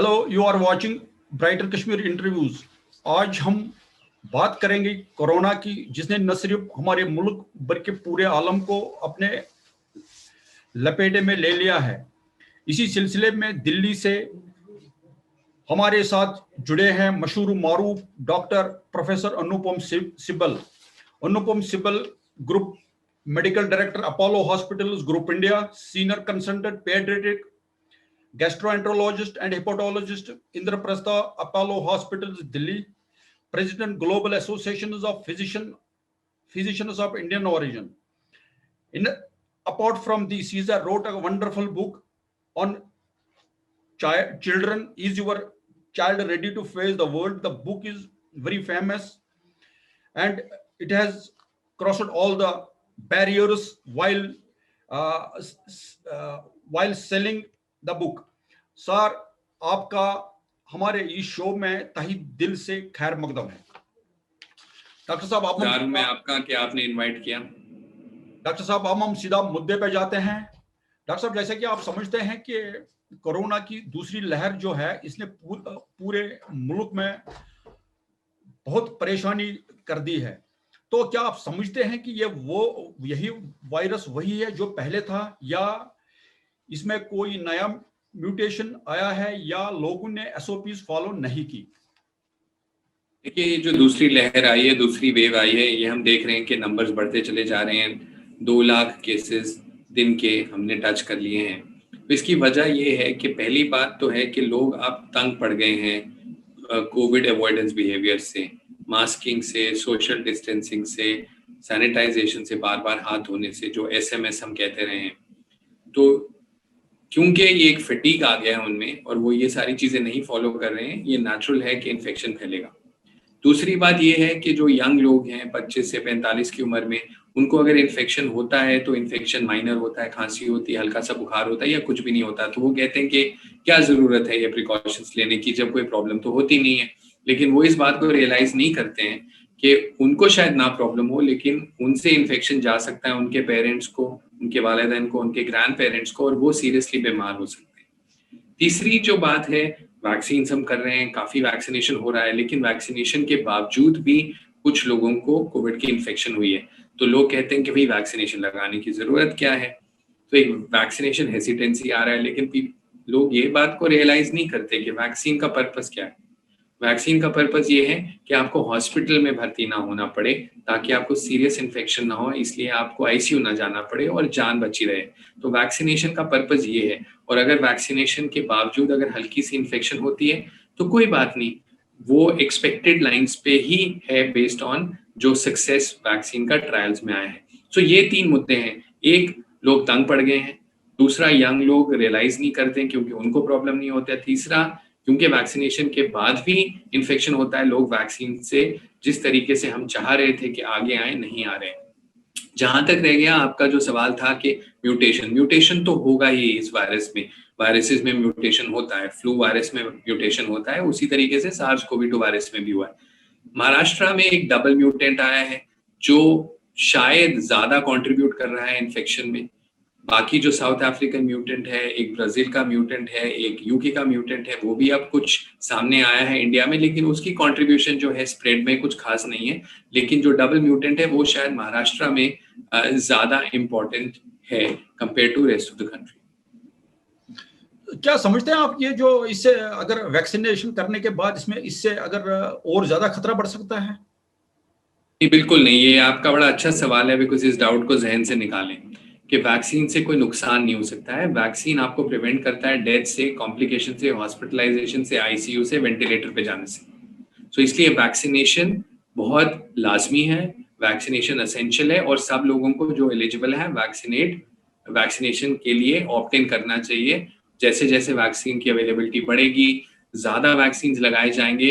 Hello, you are watching brighter Kashmir interviews. आज हम बात करेंगे कोरोना की, जिसने न सिर्फ हमारे मुल्क बल्कि पूरे आलम को अपने लपेटे में ले लिया है। इसी सिलसिले में दिल्ली से हमारे साथ जुड़े हैं मशहूर मारूफ doctor professor Anupam Sibal. Anupam Sibal group medical director, Apollo hospitals group India, senior consultant paediatric gastroenterologist and hepatologist, Indraprastha Apollo Hospitals, Delhi, President Global Associations of Physicians of Indian origin. Apart from this, Caesar wrote a wonderful book on children. Is your child ready to face the world? The book is very famous and it has crossed all the barriers while selling the book. Sir, आपका हमारे इस show में तहे दिल से खैर मकदम है। Doctor साहब, आपका क्या आपने इनवाइट किया। डॉक्टर साहब, हम सीधा मुद्दे पे जाते हैं। डॉक्टर साहब, जैसे कि आप समझते हैं कि कोरोना की दूसरी लहर जो है, इसने पूरे मुल्क में बहुत परेशानी कर दी है। तो क्या आप समझते हैं कि यही वायरस वही है जो पहले था, या इसमें कोई नया म्यूटेशन आया है, या लोगों ने एसओपीज फॉलो नहीं की? देखिए, ये जो दूसरी लहर आई है, दूसरी वेव आई है, ये हम देख रहे हैं कि नंबर्स बढ़ते चले जा रहे हैं। 2 लाख केसेस दिन के हमने टच कर लिए हैं। तो इसकी वजह ये है कि पहली बात तो है कि लोग अब तंग पड़ गए हैं कोविड अवॉइडेंस बिहेवियर से, मास्किंग से, सोशल डिस्टेंसिंग से, सैनिटाइजेशन से, बार बार हाथ धोने से, जो SMS हम कहते रहे हैं। तो क्योंकि ये एक फटीग आ गया है उनमें और वो ये सारी चीजें नहीं फॉलो कर रहे हैं, ये नेचुरल है कि इन्फेक्शन फैलेगा। दूसरी बात ये है कि जो यंग लोग हैं 25 से 45 की उम्र में, उनको अगर इन्फेक्शन होता है तो इन्फेक्शन माइनर होता है, खांसी होती है, हल्का सा बुखार होता है या कुछ भी नहीं होता। तो वो कहते हैं कि क्या जरूरत है ये प्रिकॉशंस लेने की, जब कोई प्रॉब्लम तो होती नहीं है। लेकिन वो इस बात को रियलाइज नहीं करते हैं कि उनको शायद ना प्रॉब्लम हो, लेकिन उनसे इन्फेक्शन जा सकता है उनके पेरेंट्स को, उनके वालिदैन को, उनके ग्रैंड पेरेंट्स को, और वो सीरियसली बीमार हो सकते हैं। तीसरी जो बात है, वैक्सीन हम कर रहे हैं, काफी वैक्सीनेशन हो रहा है, लेकिन वैक्सीनेशन के बावजूद भी कुछ लोगों को कोविड की इन्फेक्शन हुई है। तो लोग कहते हैं कि भाई वैक्सीनेशन लगाने की जरूरत क्या है। तो एक वैक्सीनेशन हेसिटेंसी आ रहा है, लेकिन लोग ये बात को रियलाइज नहीं करते कि वैक्सीन का पर्पस क्या है। वैक्सीन का पर्पस ये है कि आपको हॉस्पिटल में भर्ती ना होना पड़े, ताकि आपको सीरियस इन्फेक्शन ना हो, इसलिए आपको आईसीयू ना जाना पड़े और जान बची रहे। तो वैक्सीनेशन का पर्पस ये है। और अगर वैक्सीनेशन के बावजूद अगर हल्की सी इन्फेक्शन होती है तो कोई बात नहीं, वो एक्सपेक्टेड लाइंस पे ही है, बेस्ड ऑन जो सक्सेस वैक्सीन का ट्रायल्स में आया है। सो ये 3 मुद्दे हैं। एक, लोग तंग पड़ गए हैं। दूसरा, यंग लोग रियलाइज नहीं करते क्योंकि उनको प्रॉब्लम नहीं होता है। तीसरा, क्योंकि वैक्सीनेशन के बाद भी इन्फेक्शन होता है, लोग वैक्सीन से जिस तरीके से हम चाह रहे थे कि आगे आए, नहीं आ रहे। जहां तक रह गया आपका जो सवाल था कि म्यूटेशन तो होगा ही इस वायरस में। वायरसेस में म्यूटेशन होता है, फ्लू वायरस में म्यूटेशन होता है, उसी तरीके से SARS-CoV-2 वायरस में भी हुआ है। महाराष्ट्र में एक डबल म्यूटेंट आया है जो शायद ज्यादा कंट्रीब्यूट कर रहा है इन्फेक्शन में। बाकी जो साउथ अफ्रीकन म्यूटेंट है, एक ब्राजील का म्यूटेंट है, एक यूके का म्यूटेंट है, वो भी अब कुछ सामने आया है इंडिया में, लेकिन उसकी कंट्रीब्यूशन जो है स्प्रेड में कुछ खास नहीं है। लेकिन जो डबल म्यूटेंट है वो शायद महाराष्ट्र में ज्यादा इम्पोर्टेंट है compare to rest of the country. क्या समझते हैं आप, ये जो इससे अगर वैक्सीनेशन करने के बाद इससे अगर और ज्यादा खतरा बढ़ सकता है? बिल्कुल नहीं, ये आपका बड़ा अच्छा सवाल है, बिकॉज इस डाउट को जहन से निकालें कि वैक्सीन से कोई नुकसान नहीं हो सकता है। वैक्सीन आपको प्रिवेंट करता है डेथ से, कॉम्प्लिकेशन से, हॉस्पिटलाइजेशन से, आईसीयू से, वेंटिलेटर पे जाने से। सो इसलिए वैक्सीनेशन बहुत लाजमी है, वैक्सीनेशन एसेंशियल है, और सब लोगों को जो एलिजिबल है वैक्सीनेशन के लिए ऑप्ट इन करना चाहिए। जैसे जैसे वैक्सीन की अवेलेबिलिटी बढ़ेगी, ज्यादा वैक्सीन लगाए जाएंगे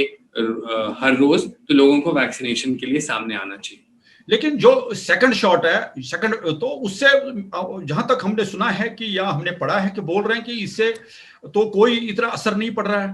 हर रोज, तो लोगों को वैक्सीनेशन के लिए सामने आना चाहिए। लेकिन जो सेकंड शॉट है, तो उससे जहां तक हमने सुना है कि, या हमने पढ़ा है कि बोल रहे हैं कि इससे तो कोई इतना असर नहीं पड़ रहा है।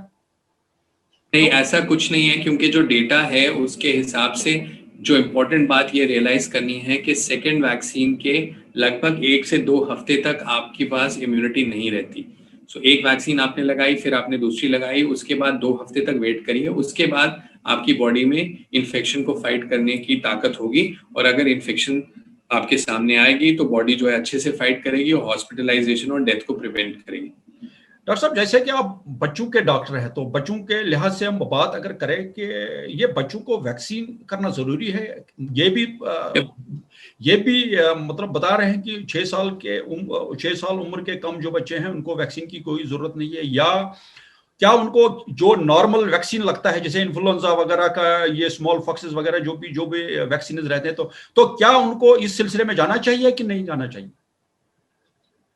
नहीं, ऐसा कुछ नहीं है, क्योंकि जो डेटा है उसके हिसाब से जो इम्पोर्टेंट बात ये रियलाइज करनी है कि सेकेंड वैक्सीन के लगभग 1 से 2 हफ्ते तक आपके पास इम्यूनिटी नहीं रहती। सो एक वैक्सीन आपने लगाई, फिर आपने दूसरी लगाई, उसके बाद 2 हफ्ते तक वेट करिए, उसके बाद आपकी बॉडी में इन्फेक्शन को फाइट करने की ताकत होगी, और अगर इन्फेक्शन आपके सामने आएगी तो बॉडी जो है अच्छे से फाइट करेगी और हॉस्पिटलाइजेशन और डेथ को प्रिवेंट करेगी। डॉक्टर साहब, जैसे कि आप बच्चों के डॉक्टर हैं, तो बच्चों के लिहाज से हम बात अगर करें कि ये बच्चों को वैक्सीन करना जरूरी है, ये भी मतलब बता रहे हैं कि 6 साल उम्र के कम जो बच्चे हैं उनको वैक्सीन की कोई जरूरत नहीं है, या क्या उनको जो नॉर्मल वैक्सीन लगता है जैसे इन्फ्लुएंजा वगैरह का, ये स्मॉल फॉक्सेस वगैरह जो भी वैक्सीन रहते हैं, तो क्या उनको इस सिलसिले में जाना चाहिए कि नहीं जाना चाहिए?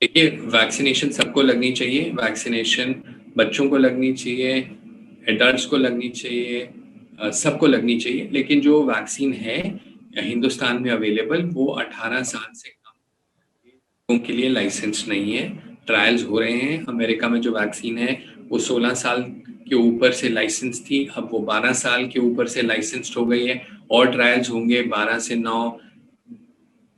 देखिए, वैक्सीनेशन सबको लगनी चाहिए, वैक्सीनेशन बच्चों को लगनी चाहिए, एडल्ट्स को लगनी चाहिए, सबको लगनी चाहिए, लेकिन जो वैक्सीन है हिंदुस्तान में अवेलेबल वो 18 साल से कम लोगों के लिए लाइसेंस नहीं है। ट्रायल्स हो रहे हैं, अमेरिका में जो वैक्सीन है वो 16 साल के ऊपर से लाइसेंस थी, अब वो 12 साल के ऊपर से लाइसेंस्ड हो गई है, और ट्रायल्स होंगे 12 से 9,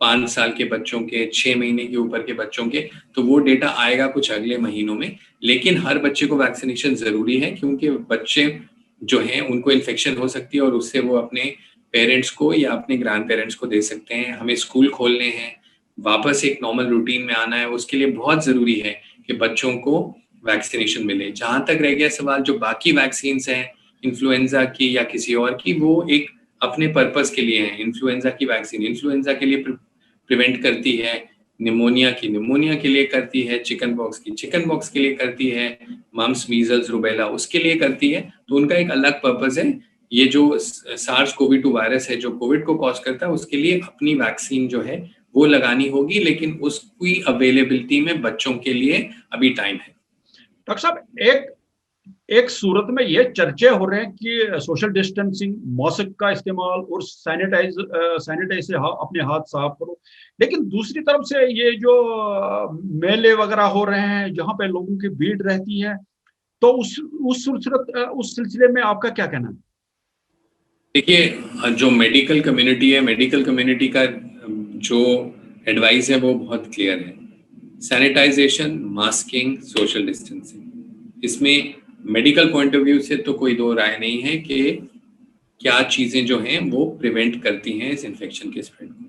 5 साल के बच्चों के, 6 महीने के ऊपर के बच्चों के, तो वो डेटा आएगा कुछ अगले महीनों में। लेकिन हर बच्चे को वैक्सीनेशन जरूरी है, क्योंकि बच्चे जो हैं उनको इन्फेक्शन हो सकती है और उससे वो अपने पेरेंट्स को या अपने ग्रैंड पेरेंट्स को दे सकते हैं। हमें स्कूल खोलने हैं, वापस एक नॉर्मल रूटीन में आना है, उसके लिए बहुत जरूरी है कि बच्चों को वैक्सीनेशन मिले। जहां तक रह गया सवाल जो बाकी वैक्सीन हैं, इन्फ्लुएंजा की या किसी और की, वो एक अपने पर्पस के लिए है। इन्फ्लुएंजा की वैक्सीन इन्फ्लुएंजा के लिए प्रिवेंट करती है, निमोनिया के लिए करती है, चिकन पॉक्स के लिए करती है, मम्स, मीजल्स, रुबेला उसके लिए करती है, तो उनका एक अलग पर्पस है। ये जो सार्स कोवी-2 वायरस है जो कोविड को कॉज करता है, उसके लिए अपनी वैक्सीन जो है वो लगानी होगी, लेकिन उसकी अवेलेबिलिटी में बच्चों के लिए अभी टाइम है। डॉक्टर साहब, एक सूरत में ये चर्चे हो रहे हैं कि सोशल डिस्टेंसिंग, मास्क का इस्तेमाल और सैनिटाइज से अपने हाथ साफ करो, लेकिन दूसरी तरफ से ये जो मेले वगैरह हो रहे हैं जहां पे लोगों की भीड़ रहती है, तो उस सिलसिले में आपका क्या कहना है? देखिए, जो मेडिकल कम्युनिटी का जो एडवाइस है वो बहुत क्लियर है। सैनिटाइजेशन, मास्किंग, सोशल डिस्टेंसिंग, इसमें मेडिकल पॉइंट ऑफ व्यू से तो कोई दो राय नहीं है कि क्या चीजें जो हैं वो प्रिवेंट करती हैं इस इन्फेक्शन के स्प्रेड को।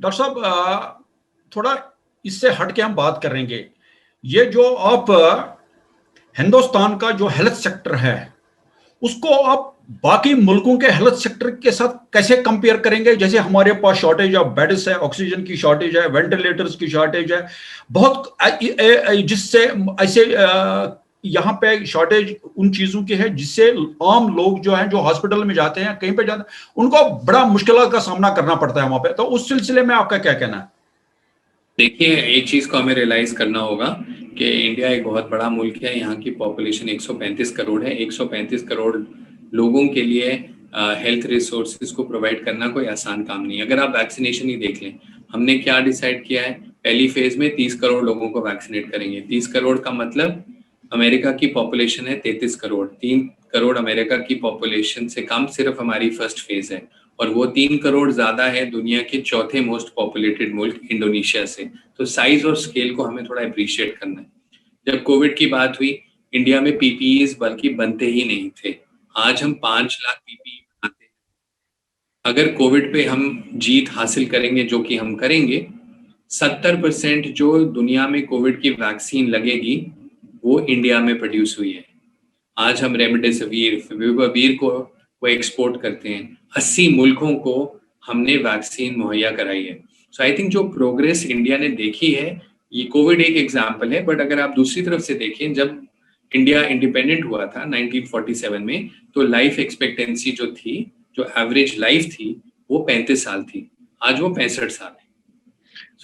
डॉक्टर साहब, थोड़ा इससे हट के हम बात करेंगे, ये जो आप हिंदुस्तान का जो हेल्थ सेक्टर है उसको आप बाकी मुल्कों के हेल्थ सेक्टर के साथ कैसे कंपेयर करेंगे? जैसे हमारे पास शॉर्टेज ऑफ बेड्स है, ऑक्सीजन की शॉर्टेज है, वेंटिलेटर्स की शॉर्टेज है, बहुत जिससे ऐसे यहाँ पे शॉर्टेज उन चीजों की है जिससे आम लोग जो हैं, जो हॉस्पिटल में जाते हैं, कहीं पे जाते हैं, उनको बड़ा मुश्किल का सामना करना पड़ता है वहां पे। तो उस सिलसिले में आपका क्या कहना है? देखिए, एक चीज को हमें रियलाइज करना होगा कि इंडिया एक बहुत बड़ा मुल्क है, यहाँ की पॉपुलेशन 135 करोड़ है। 135 करोड़ लोगों के लिए हेल्थ रिसोर्सेज को प्रोवाइड करना कोई आसान काम नहीं है। अगर आप वैक्सीनेशन ही देख लें, हमने क्या डिसाइड किया है, पहली फेज में 30 करोड़ लोगों को वैक्सीनेट करेंगे। 30 करोड़ का मतलब अमेरिका की पॉपुलेशन है 33 करोड़, 3 करोड़ अमेरिका की पॉपुलेशन से कम सिर्फ हमारी फर्स्ट फेज है, और वो 3 करोड़ ज्यादा है दुनिया के चौथे मोस्ट पॉपुलेटेड मुल्क इंडोनेशिया से। तो साइज और स्केल को हमें थोड़ा अप्रिशिएट करना है। जब कोविड की बात हुई, इंडिया में पीपीईज बल्कि बनते ही नहीं थे। आज हम 5 लाख पीपीई बनाते हैं। अगर कोविड पे हम जीत हासिल करेंगे, जो कि हम करेंगे, 70% जो दुनिया में कोविड की वैक्सीन लगेगी वो इंडिया में प्रोड्यूस हुई है। आज हम रेमडेसिविर, फेविपिराविर को एक्सपोर्ट करते हैं। 80 मुल्कों को हमने वैक्सीन मुहैया कराई है। सो आई थिंक जो प्रोग्रेस इंडिया ने देखी है, ये कोविड एक एग्जाम्पल है, बट अगर आप दूसरी तरफ से देखें, जब इंडिया इंडिपेंडेंट हुआ था 1947 में, तो लाइफ एक्सपेक्टेंसी जो थी, जो एवरेज लाइफ थी, वो 35 साल थी। आज वो 65 साल है।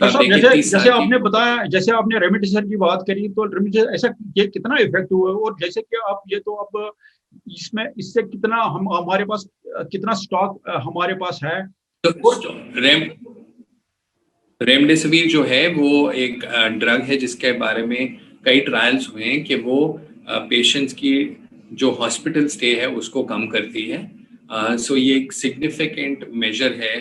जैसे आपने बताया, जैसे आपने रेमडेसिविर की बात करी, तो रेमडेसिविर ऐसा ये कितना इफेक्टिव है, और जैसे कि आप ये तो अब इसमें इससे कितना हमारे पास कितना स्टॉक हमारे पास है? तो रेमडेसिविर जो है वो एक ड्रग है जिसके बारे में कई ट्रायल्स हुए हैं कि वो पेशेंट्स की जो हॉस्पिटल स्टे है उसको कम करती है। सो ये एक सिग्निफिकेंट मेजर है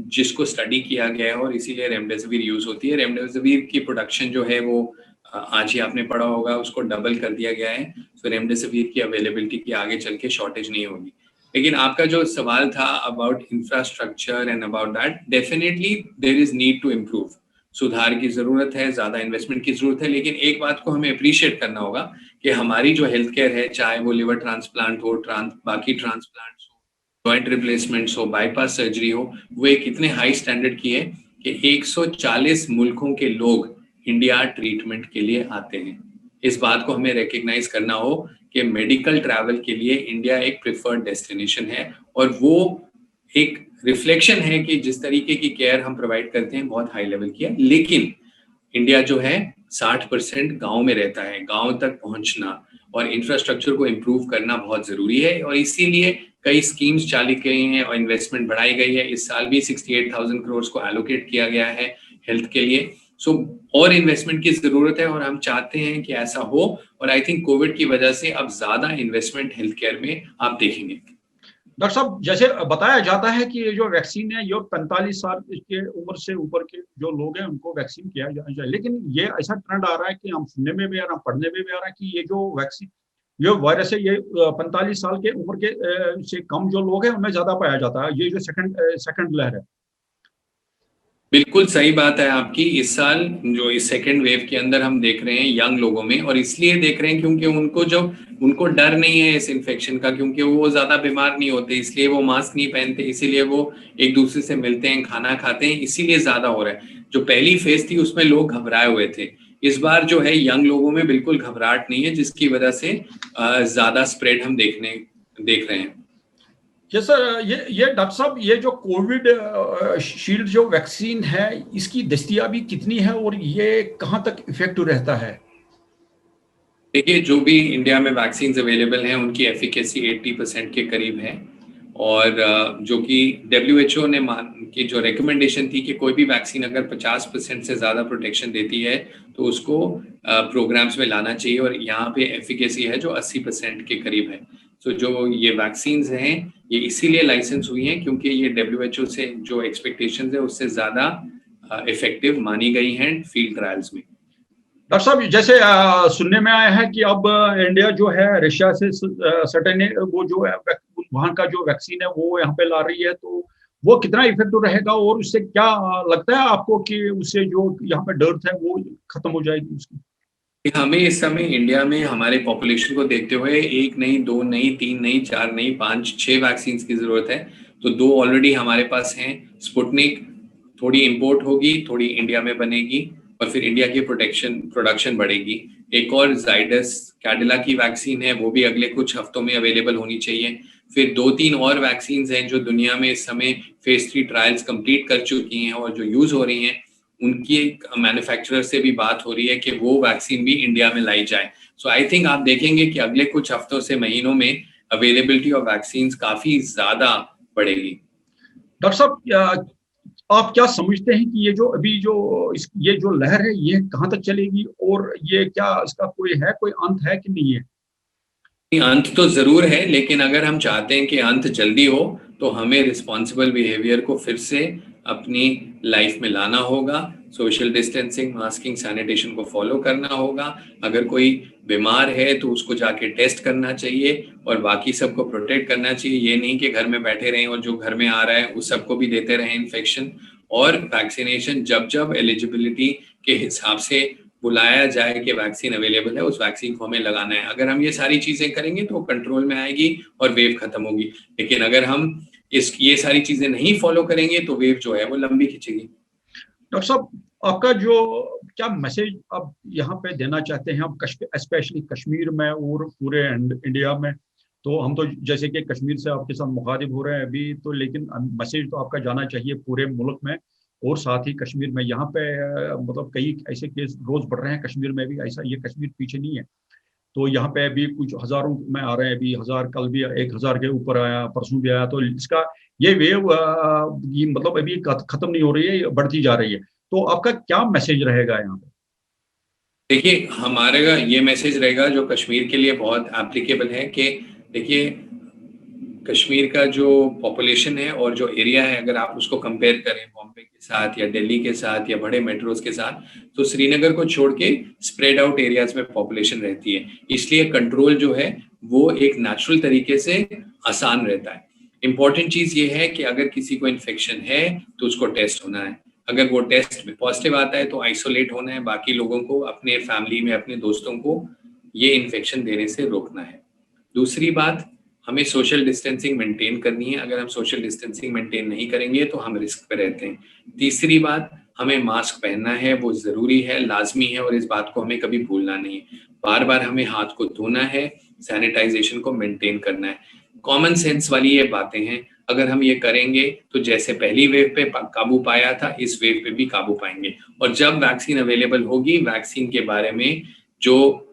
जिसको स्टडी किया गया है, और इसीलिए रेमडेसिविर यूज होती है। रेमडेसिविर की प्रोडक्शन जो है वो आज ही आपने पढ़ा होगा उसको डबल कर दिया गया है। सो रेमडेसिविर की अवेलेबिलिटी की आगे चल के शॉर्टेज नहीं होगी। लेकिन आपका जो सवाल था about infrastructure and about that, definitely there is need to improve. सुधार की जरूरत है, ज्यादा इन्वेस्टमेंट की जरूरत है, लेकिन एक बात को हमें अप्रिशिएट करना होगा कि हमारी जो हेल्थ केयर है, चाहे वो लिवर ट्रांसप्लांट हो, बाकी ट्रांसप्लांट्स हो, जॉइंट रिप्लेसमेंट्स हो, बाईपास सर्जरी हो, वो एक इतने हाई स्टैंडर्ड की है कि 140 मुल्कों के लोग इंडिया ट्रीटमेंट के लिए आते हैं। इस बात को हमें रिकग्नाइज करना हो कि मेडिकल ट्रैवल के लिए इंडिया एक प्रिफर्ड डेस्टिनेशन है, और वो एक रिफ्लेक्शन है कि जिस तरीके की केयर हम प्रोवाइड करते हैं बहुत हाई लेवल की है। लेकिन इंडिया जो है 60% गांव में रहता है, गांव तक पहुंचना और इंफ्रास्ट्रक्चर को इम्प्रूव करना बहुत जरूरी है, और इसीलिए कई स्कीम्स चालू गई हैं और इन्वेस्टमेंट बढ़ाई गई है। इस साल भी 68,000 करोड़ को एलोकेट किया गया है हेल्थ के लिए। सो और इन्वेस्टमेंट की जरूरत है, और हम चाहते हैं कि ऐसा हो, और आई थिंक कोविड की वजह से अब ज्यादा इन्वेस्टमेंट हेल्थ केयर में आप देखेंगे। डॉक्टर साहब, जैसे बताया जाता है कि ये जो वैक्सीन है ये 45 साल के उम्र से ऊपर के जो लोग हैं उनको वैक्सीन किया जाना चाहिए, लेकिन ये ऐसा ट्रेंड आ रहा है कि हम सुनने में भी आ रहा है, पढ़ने में भी आ रहा है कि ये जो वैक्सीन, ये वायरस है, ये 45 साल के उम्र के से कम जो लोग हैं उनमें ज्यादा पाया जाता है, ये जो सेकंड लहर है। बिल्कुल सही बात है आपकी। इस साल जो इस सेकेंड वेव के अंदर हम देख रहे हैं यंग लोगों में, और इसलिए देख रहे हैं क्योंकि उनको डर नहीं है इस इन्फेक्शन का, क्योंकि वो ज्यादा बीमार नहीं होते, इसलिए वो मास्क नहीं पहनते, इसीलिए वो एक दूसरे से मिलते हैं, खाना खाते हैं, इसीलिए ज्यादा हो रहा है। जो पहली फेज थी उसमें लोग घबराए हुए थे। इस बार जो है यंग लोगों में बिल्कुल घबराहट नहीं है, जिसकी वजह से ज्यादा स्प्रेड हम देख रहे हैं। जैसा ये डॉक्टर साहब, ये जो कोविड शील्ड जो वैक्सीन है इसकी दस्तयाबी कितनी है और ये कहाँ तक इफेक्टिव रहता है? देखिए, जो भी इंडिया में वैक्सीन अवेलेबल हैं उनकी एफिकेसी 80% के करीब है, और जो कि WHO ने की जो रिकमेंडेशन थी कि कोई भी वैक्सीन अगर 50% से ज़्यादा प्रोटेक्शन देती है तो उसको प्रोग्राम्स में लाना चाहिए, और यहाँ पे एफिकेसी है जो 80% के करीब है। तो जो ये वैक्सीन्स हैं ये इसीलिए लाइसेंस हुई हैं क्योंकि ये WHO से जो एक्सपेक्टेशंस है उससे ज़्यादा इफेक्टिव मानी गई हैं फील्ड ट्रायल्स में। डॉक्टर साहब, जैसे सुनने में आया है कि अब इंडिया जो है रशिया से सर्टेन वो जो है वहाँ का जो वैक्सीन है वो यहाँ पे ला रही है, तो वो कितना इफेक्टिव रहेगा और उससे क्या लगता है आपको कि उससे जो यहाँ पे डर है वो खत्म हो जाएगी उसकी? हमें इस समय इंडिया में हमारे पॉपुलेशन को देखते हुए 1 नहीं, 2 नहीं, 3 नहीं, 4 नहीं, 5, 6 वैक्सीन की जरूरत है। तो 2 ऑलरेडी हमारे पास हैं। स्पुतनिक थोड़ी इंपोर्ट होगी, थोड़ी इंडिया में बनेगी, और फिर इंडिया की प्रोडक्शन बढ़ेगी। एक और जाइडस कैडिला की वैक्सीन है, वो भी अगले कुछ हफ्तों में अवेलेबल होनी चाहिए। फिर 2-3 और वैक्सीन हैं जो दुनिया में इस समय फेज 3 ट्रायल्स कंप्लीट कर चुकी हैं और जो यूज हो रही हैं, उनकी मैन्युफैक्चरर से भी बात हो रही है कि वो वैक्सीन भी इंडिया में लाई जाए। सो आई थिंक आप देखेंगे कि अगले कुछ हफ्तों से महीनों में अवेलेबिलिटी ऑफ वैक्सीन काफी ज्यादा बढ़ेगी। डॉक्टर साहब, आप क्या समझते हैं कि ये जो अभी जो ये जो लहर है ये कहाँ तक चलेगी और ये क्या इसका कोई अंत है कि नहीं है? अंत तो जरूर है, लेकिन अगर हम चाहते हैं कि अंत जल्दी हो तो हमें रिस्पॉन्सिबल बिहेवियर को फिर से अपनी लाइफ में लाना होगा। सोशल डिस्टेंसिंग, मास्किंग, सैनिटेशन को फॉलो करना होगा। अगर कोई बीमार है तो उसको जाके टेस्ट करना चाहिए और बाकी सबको प्रोटेक्ट करना चाहिए। ये नहीं कि घर में बैठे रहें और जो घर में आ रहा है उस सबको भी देते रहें इन्फेक्शन। और वैक्सीनेशन जब जब एलिजिबिलिटी के हिसाब से बुलाया जाए कि वैक्सीन अवेलेबल है, उस वैक्सीन को हमें लगाना है। अगर हम ये सारी चीजें करेंगे तो कंट्रोल में आएगी और वेव खत्म होगी। लेकिन अगर हम ये सारी चीजें नहीं फॉलो करेंगे तो वेव जो है वो लंबी खींचेगी। डॉक्टर साहब, आपका जो क्या मैसेज आप यहाँ पे देना चाहते हैं, आप स्पेशली कश्मीर में और पूरे इंडिया में? तो हम तो जैसे कि कश्मीर से आपके साथ मुखातिब हो रहे हैं अभी तो, लेकिन मैसेज तो आपका जाना चाहिए पूरे मुल्क में और साथ ही कश्मीर में। यहाँ पे मतलब कई ऐसे केस रोज बढ़ रहे हैं कश्मीर में भी, ऐसा ये कश्मीर पीछे नहीं है। तो यहाँ पे अभी कुछ हजारों में आ रहे हैं, अभी 1000, कल भी 1000 के ऊपर आया, परसों भी आया। तो इसका ये वेव ये मतलब अभी खत्म नहीं हो रही है, बढ़ती जा रही है। तो आपका क्या मैसेज रहेगा यहाँ पे? देखिए, हमारा ये मैसेज रहेगा जो कश्मीर के लिए बहुत एप्लीकेबल है कि देखिए, कश्मीर का जो पॉपुलेशन है और जो एरिया है, अगर आप उसको कंपेयर करें बॉम्बे के साथ या दिल्ली के साथ या बड़े मेट्रोज के साथ, तो श्रीनगर को छोड़ के स्प्रेड आउट एरियाज में पॉपुलेशन रहती है, इसलिए कंट्रोल जो है वो एक नेचुरल तरीके से आसान रहता है। इंपॉर्टेंट चीज ये है कि अगर किसी को इन्फेक्शन है तो उसको टेस्ट होना है, अगर वो टेस्ट में पॉजिटिव आता है तो आइसोलेट होना है, बाकी लोगों को, अपने फैमिली में अपने दोस्तों को ये इन्फेक्शन देने से रोकना है। दूसरी बात, हमें सोशल डिस्टेंसिंग मेंटेन करनी है, अगर हम सोशल डिस्टेंसिंग मेंटेन नहीं करेंगे तो हम रिस्क पे रहते हैं। तीसरी बात, हमें मास्क पहनना है, वो जरूरी है, लाजमी है, और इस बात को हमें कभी भूलना नहीं है। बार बार हमें हाथ को धोना है, सैनिटाइजेशन को मेंटेन करना है। कॉमन सेंस वाली ये बातें हैं, अगर हम ये करेंगे तो जैसे पहली वेव पे काबू पाया था, इस वेव पे भी काबू पाएंगे। और जब वैक्सीन अवेलेबल होगी, वैक्सीन के बारे में जो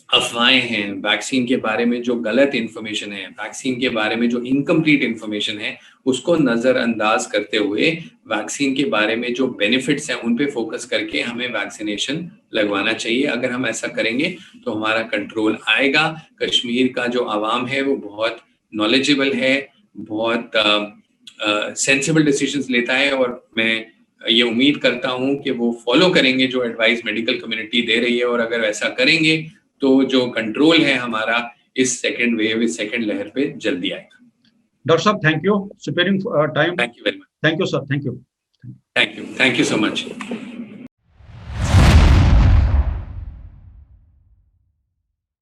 अफवाहें हैं, वैक्सीन के बारे में जो गलत इन्फॉर्मेशन है, वैक्सीन के बारे में जो इनकम्प्लीट इन्फॉर्मेशन है, उसको नजरअंदाज करते हुए वैक्सीन के बारे में जो बेनिफिट्स हैं उन पे फोकस करके हमें वैक्सीनेशन लगवाना चाहिए। अगर हम ऐसा करेंगे तो हमारा कंट्रोल आएगा। कश्मीर का जो आवाम है वो बहुत नॉलेजेबल है, बहुत सेंसिबल डिसीजंस लेता है, और मैं ये उम्मीद करता हूँ कि वो फॉलो करेंगे जो एडवाइस मेडिकल कम्युनिटी दे रही है, और अगर ऐसा करेंगे तो जो कंट्रोल है हमारा इस सेकंड वेव, इस सेकंड लहर पे जल्दी आएगा। डॉक्टर साहब, thank you sparing time. Thank you very much. Thank you sir, thank you. Thank you so much.